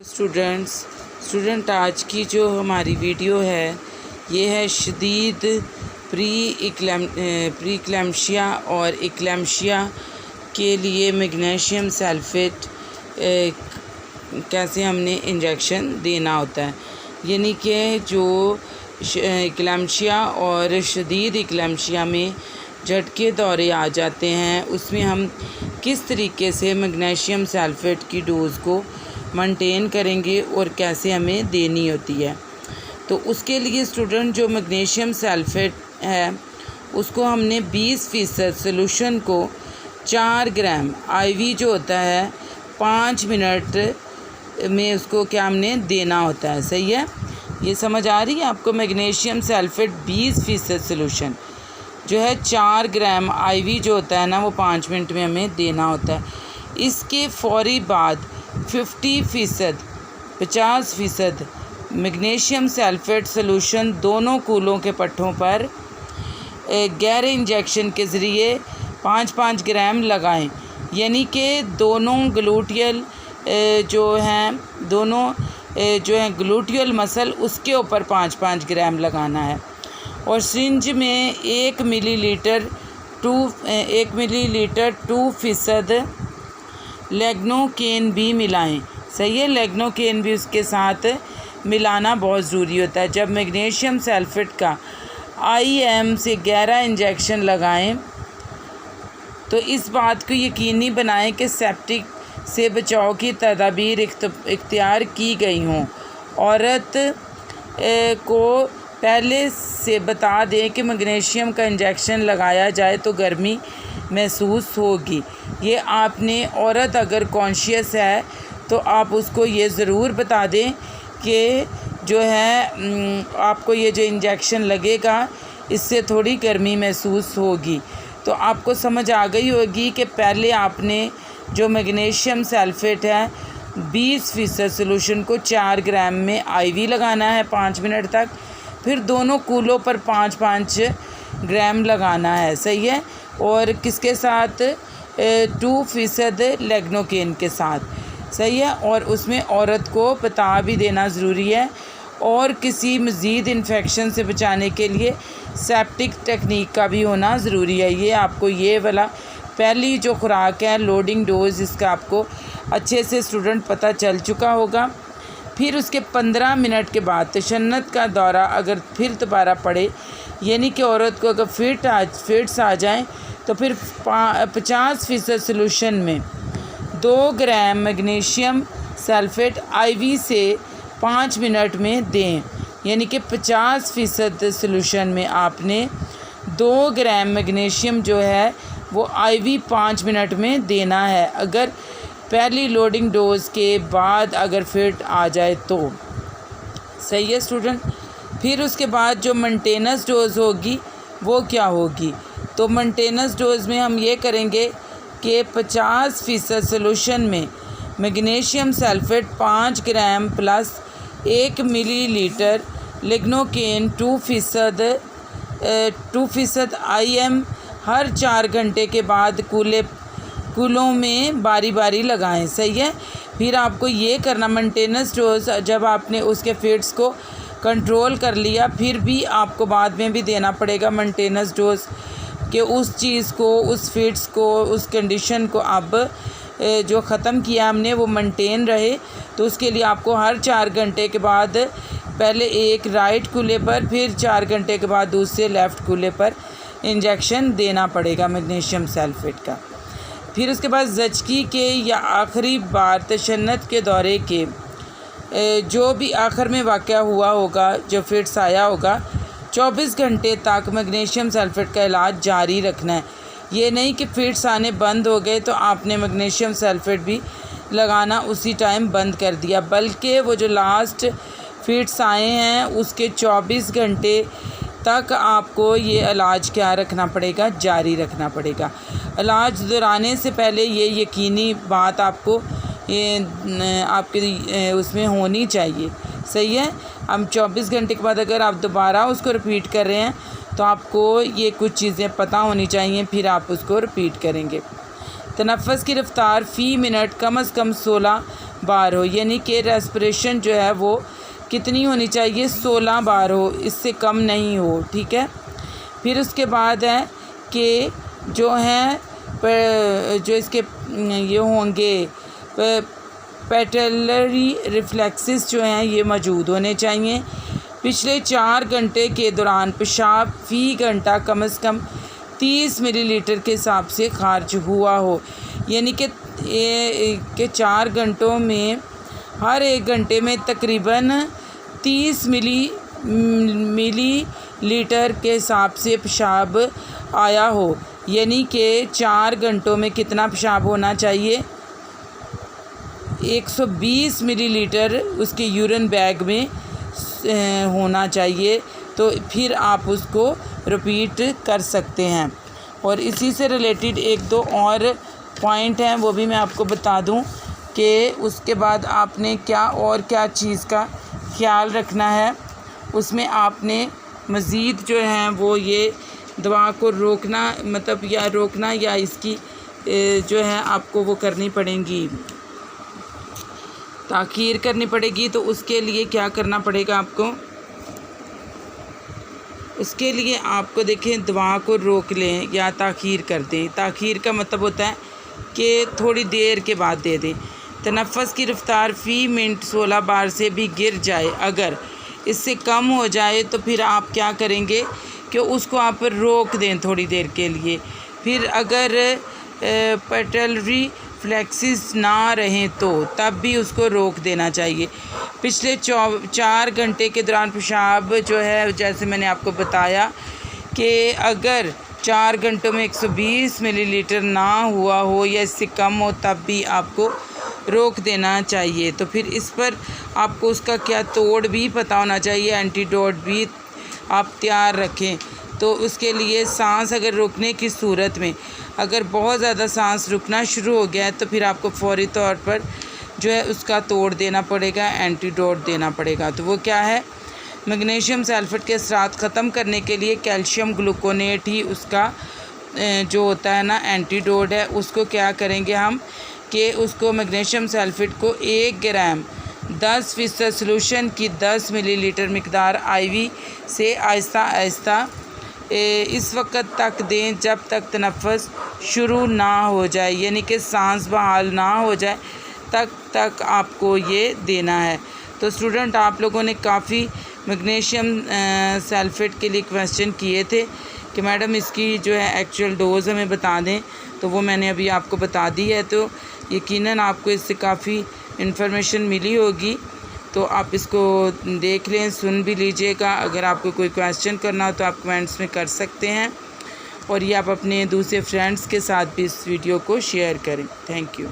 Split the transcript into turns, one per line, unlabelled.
Student आज की जो हमारी वीडियो है ये है शदीद प्री इक्लेम्शिया और इक्लेम्शिया के लिए मैग्नीशियम सल्फेट कैसे हमने इंजेक्शन देना होता है। यानी कि जो इक्लेम्शिया और शदीद इक्लेम्शिया में झटके दौरे आ जाते हैं उसमें हम किस तरीके से मैग्नीशियम सल्फेट की डोज़ को मेंटेन करेंगे और कैसे हमें देनी होती है। तो उसके लिए स्टूडेंट जो मैग्नीशियम सल्फेट है उसको हमने 20% सोल्यूशन को 4 ग्राम आईवी जो होता है 5 मिनट में उसको क्या हमने देना होता है। सही है, ये समझ आ रही है आपको। मैग्नीशियम सल्फेट 20% सोल्यूशन जो है 4 ग्राम आईवी जो होता है ना वो 5 मिनट में हमें देना होता है। इसके फ़ौरी बाद 50% मैग्नीशियम सल्फेट सोल्यूशन दोनों कूलों के पट्टों पर गहरे इंजेक्शन के ज़रिए 5-5 ग्राम लगाएं। यानी कि दोनों ग्लूटियल जो हैं ग्लूटियल मसल उसके ऊपर 5-5 ग्राम लगाना है। और सिरिंज में 1 मिलीलीटर 2% लेग्नोकेन भी मिलाएं। सही है, लेग्नोकेन भी उसके साथ मिलाना बहुत ज़रूरी होता है। जब मैग्नीशियम सल्फेट का IM से गहरा इंजेक्शन लगाएं तो इस बात को यकीनी बनाएं कि सेप्टिक से बचाव की तदाबीर इख्तियार की गई हों। औरत को पहले से बता दें कि मैग्नीशियम का इंजेक्शन लगाया जाए तो गर्मी महसूस होगी। ये आपने औरत अगर कॉन्शियस है तो आप उसको ये ज़रूर बता दें कि जो है आपको ये जो इंजेक्शन लगेगा इससे थोड़ी गर्मी महसूस होगी। तो आपको समझ आ गई होगी कि पहले आपने जो मैग्नीशियम सल्फेट है 20% सोल्यूशन को 4 ग्राम में IV लगाना है 5 मिनट तक, फिर दोनों कूलों पर 5-5 ग्राम लगाना है। सही है, और किसके साथ 2% लेग्नोकेन के साथ। सही है, और उसमें औरत को बता भी देना ज़रूरी है। और किसी मज़ीद इन्फेक्शन से बचाने के लिए सेप्टिक टेक्निक का भी होना ज़रूरी है। ये आपको ये वाला पहली जो खुराक है लोडिंग डोज इसका आपको अच्छे से स्टूडेंट पता चल चुका होगा। फिर उसके 15 मिनट के बाद तशन्नुत का दौरा अगर फिर दोबारा पड़े, यानी कि औरत को अगर फिट्स आ जाएँ तो फिर 50% सोल्यूशन में 2 ग्राम मैग्नीशियम सल्फेट IV से 5 मिनट में दें। यानी कि 50% सोल्यूशन में आपने 2 ग्राम मैग्नीशियम जो है वो IV 5 मिनट में देना है। अगर पहली लोडिंग डोज के बाद अगर फिट आ जाए तो। सही है स्टूडेंट। फिर उसके बाद जो मेंटेनेंस डोज होगी वो क्या होगी, तो मेंटेनेंस डोज में हम ये करेंगे कि 50% सोल्यूशन में magnesium sulphate 5 gram plus 1 millilitre lignocaine 2% IM हर 4 घंटे के बाद कूलों में बारी बारी लगाएं। सही है, फिर आपको ये करना मेंटेनेंस डोज जब आपने उसके फिट्स को कंट्रोल कर लिया फिर भी आपको बाद में भी देना पड़ेगा मेंटेनेंस डोज कि उस चीज़ को, उस फिट्स को, उस कंडीशन को अब जो ख़त्म किया हमने वो मेंटेन रहे। तो उसके लिए आपको हर 4 घंटे के बाद पहले एक राइट कूले पर फिर 4 घंटे के बाद दूसरे लेफ़्ट कूले पर इंजेक्शन देना पड़ेगा मैग्नीशियम सल्फेट का। फिर उसके बाद ज़चकी के या आखिरी बार तशन्नुत के दौरे के जो भी आखिर में वाक़या हुआ होगा, जो फिट्स आया होगा, 24 घंटे तक मैग्नीशियम सल्फेट का इलाज जारी रखना है। ये नहीं कि फिट्स आने बंद हो गए तो आपने मैग्नीशियम सल्फेट भी लगाना उसी टाइम बंद कर दिया, बल्कि वो जो लास्ट फिट्स आए हैं उसके 24 घंटे तक आपको ये इलाज क्या रखना पड़ेगा, जारी रखना पड़ेगा। इलाज दोहराने से पहले ये यकीनी बात आपको आपके उसमें होनी चाहिए। सही है, हम 24 घंटे के बाद अगर आप दोबारा उसको रिपीट कर रहे हैं तो आपको ये कुछ चीज़ें पता होनी चाहिए, फिर आप उसको रिपीट करेंगे। तनफ़्फ़ुस की रफ़्तार फ़ी मिनट कम से कम 16 बार हो, यानी कि रेस्पिरेशन जो है वो कितनी होनी चाहिए, 16 बार हो, इससे कम नहीं हो, ठीक है। फिर उसके बाद है कि जो हैं जो इसके ये होंगे पेटलरी रिफ्लेक्सेस जो हैं ये मौजूद होने चाहिए। पिछले 4 घंटे के दौरान पेशाब फ़ी घंटा कम से कम 30 मिलीलीटर के हिसाब से खारिज हुआ हो, यानी कि 4 घंटों में हर 1 घंटे में तकरीबन 30 मिलीलीटर के हिसाब से पेशाब आया हो, यानी कि 4 घंटों में कितना पेशाब होना चाहिए, 120 मिलीलीटर उसके यूरिन बैग में होना चाहिए। तो फिर आप उसको रिपीट कर सकते हैं। और इसी से रिलेटेड 1-2 और पॉइंट हैं, वो भी मैं आपको बता दूं कि उसके बाद आपने क्या चीज़ का ख्याल रखना है। उसमें आपने मज़ीद जो है वो ये दवा को रोकना या इसकी जो है आपको वो करनी पड़ेगी, ताख़ीर करनी पड़ेगी। तो उसके लिए क्या करना पड़ेगा आपको, उसके लिए आपको देखें दवा को रोक लें या ताख़ीर कर दें। ताख़ीर का मतलब होता है कि थोड़ी देर के बाद दे दें। तनफ़्फ़ुस की रफ़्तार फ़ी मिनट 16 बार से भी गिर जाए, अगर इससे कम हो जाए तो फिर आप क्या करेंगे कि उसको आप रोक दें थोड़ी देर के लिए। फिर अगर पेटलरी फ्लेक्सिस ना रहें तो तब भी उसको रोक देना चाहिए। पिछले 4 घंटे के दौरान पेशाब जो है, जैसे मैंने आपको बताया कि अगर 4 घंटों में 120 मिलीलीटर ना हुआ हो या इससे कम हो तब भी आपको रोक देना चाहिए। तो फिर इस पर आपको उसका क्या तोड़ भी पता होना चाहिए, एंटीडोट भी आप तैयार रखें। तो उसके लिए सांस अगर रुकने की सूरत में अगर बहुत ज़्यादा सांस रुकना शुरू हो गया है तो फिर आपको फ़ौरी तौर पर जो है उसका तोड़ देना पड़ेगा, एंटीडोट देना पड़ेगा। तो वो क्या है, मैग्नीशियम सल्फेट के असरात ख़त्म करने के लिए कैल्शियम ग्लूकोनेट ही उसका जो होता है ना एंटीडोट है। उसको क्या करेंगे हम कि उसको मैग्नीशियम सल्फेट को 1 ग्राम 10% सोल्यूशन की 10 मिलीलीटर मिकदार IV से आहिस्ता आहिस्ता इस वक्त तक दें जब तक तनफ़्फ़ुस शुरू ना हो जाए, यानी कि सांस बहाल ना हो जाए तक आपको ये देना है। तो स्टूडेंट, आप लोगों ने काफ़ी मैग्नीशियम सल्फेट के लिए क्वेश्चन किए थे कि मैडम इसकी जो है एक्चुअल डोज़ हमें बता दें, तो वो मैंने अभी आपको बता दी है। तो यकीनन आपको इससे काफ़ी इन्फॉर्मेशन मिली होगी। तो आप इसको देख लें, सुन भी लीजिएगा। अगर आपको कोई क्वेश्चन करना हो तो आप कमेंट्स में कर सकते हैं, और ये आप अपने दूसरे फ्रेंड्स के साथ भी इस वीडियो को शेयर करें। Thank you.